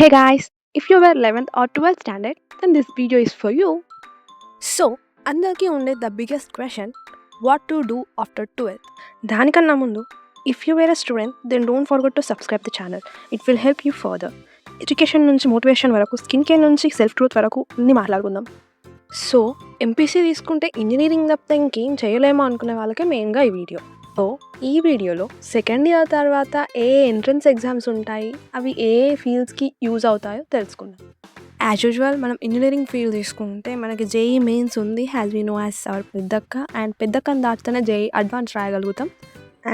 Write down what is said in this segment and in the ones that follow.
Hey guys, if you were 11th or 12th standard, then this video is for you. So అందరికీ ఉండే the biggest question what to do after 12th. దానికన్నా ముందు if you were a student then don't forget to subscribe the channel. It will help you further. Education నుంచి motivation వరకు, skin care నుంచి self growth వరకు అన్నీ మాట్లాడుకుందాం. So MPC తీసుకుంటే engineering తప్పితే ఇంకేం చేయలేమో అనుకునే వాళ్ళకే మెయిన్గా ఈ వీడియో. సో ఈ వీడియోలో సెకండ్ ఇయర్ తర్వాత ఏ ఎంట్రన్స్ ఎగ్జామ్స్ ఉంటాయి, అవి ఏ ఫీల్డ్స్కి యూజ్ అవుతాయో తెలుసుకుందాం. యాజ్ యూజువల్ మనం ఇంజనీరింగ్ ఫీల్డ్ తీసుకుంటే మనకి జేఈ మెయిన్స్ ఉంది, has we know as our పెద్దక్క. అండ్ పెద్దక్కని దాటితేనే జేఈ అడ్వాన్స్ రాయగలుగుతాం.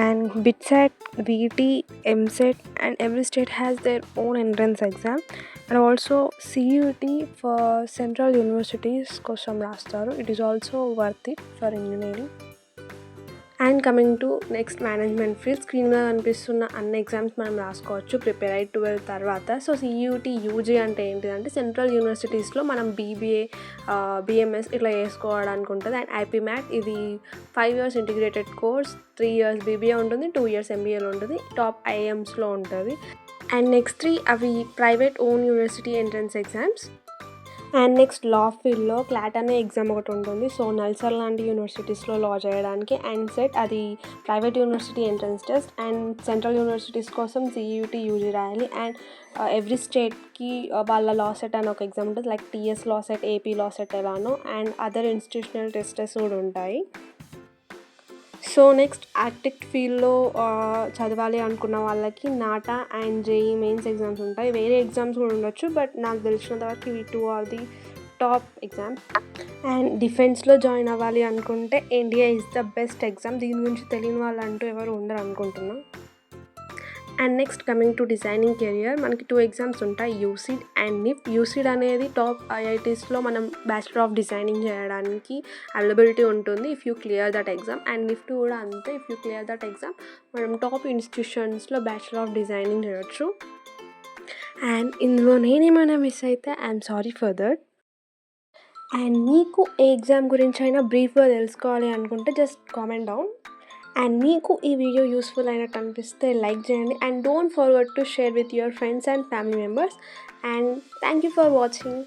And BITSAT, VT, EAMCET and every state has their own entrance exam. And also CUET for central universities కోసం రాస్తారు. It is also worth it for engineering. And coming to next management field, screen మీద కనిపిస్తున్న అన్ని exams మనం రాసుకోవచ్చు prepare అయ్యి 12 తర్వాత. So CUET UG అంటే ఏంటిదంటే సెంట్రల్ యూనివర్సిటీస్లో మనం బీబీఏ, బిఎంఎస్ ఇట్లా చేసుకోవడానికి ఉంటుంది. అండ్ ఐపీమ్యాట్ ఇది 5 years integrated course, 3 years BBA ఉంటుంది, 2 years ఎంబీఏలో ఉంటుంది, టాప్ ఐఎమ్స్లో ఉంటుంది. అండ్ నెక్స్ట్ 3 అవి private own university entrance exams. And next law ఫీల్డ్లో క్లాట్ అనే ఎగ్జామ్ ఒకటి ఉంటుంది. సో నల్సార్ లాంటి యూనివర్సిటీస్లో లా చేయడానికి. అండ్ సెట్ అది private university entrance test. And central universities కోసం సియూటీ యూజీ రాయాలి. అండ్ ఎవ్రీ స్టేట్కి వాళ్ళ లా సెట్ అని ఒక ఎగ్జామ్ ఉంటుంది, like TS law set, AP law set ఎలానో. అండ్ అదర్ ఇన్స్టిట్యూషనల్ టెస్టెస్ కూడా ఉంటాయి. సో నెక్స్ట్ ఆర్కిటెక్ట్ ఫీల్డ్లో చదవాలి అనుకున్న వాళ్ళకి నాటా అండ్ జేఈ మెయిన్స్ ఎగ్జామ్స్ ఉంటాయి. వేరే ఎగ్జామ్స్ కూడా ఉండొచ్చు, బట్ నాకు తెలిసినంత వరకు ఇవి 2 are the top exams. And డిఫెన్స్లో జాయిన్ అవ్వాలి అనుకుంటే NDA is the best exam. దీని గురించి తెలియని వాళ్ళు అంటూ ఎవరు ఉండరు అనుకుంటున్నాను. And next coming to designing career, మనకి 2 ఎగ్జామ్స్ ఉంటాయి, యూసీడ్ అండ్ నిఫ్ట్. యూసీడ్ అనేది టాప్ ఐఐటీస్లో మనం బ్యాచిలర్ ఆఫ్ డిజైనింగ్ చేయడానికి అవైలబిలిటీ ఉంటుంది if you clear that exam. And NIFT కూడా అంతే, if you clear that exam మనం టాప్ ఇన్స్టిట్యూషన్స్లో బ్యాచిలర్ ఆఫ్ డిజైనింగ్ చేయొచ్చు. అండ్ ఇందులో నేనేమైనా మిస్ అయితే I'm sorry for that. And మీకు ఏ ఎగ్జామ్ గురించి అయినా బ్రీఫ్గా తెలుసుకోవాలి అనుకుంటే జస్ట్ కామెంట్ డౌన్. అండ్ మీకు ఈ వీడియో యూస్ఫుల్ అయినట్టు అనిపిస్తే లైక్ చేయండి. And don't forget to share with your friends and family members. And thank you for watching.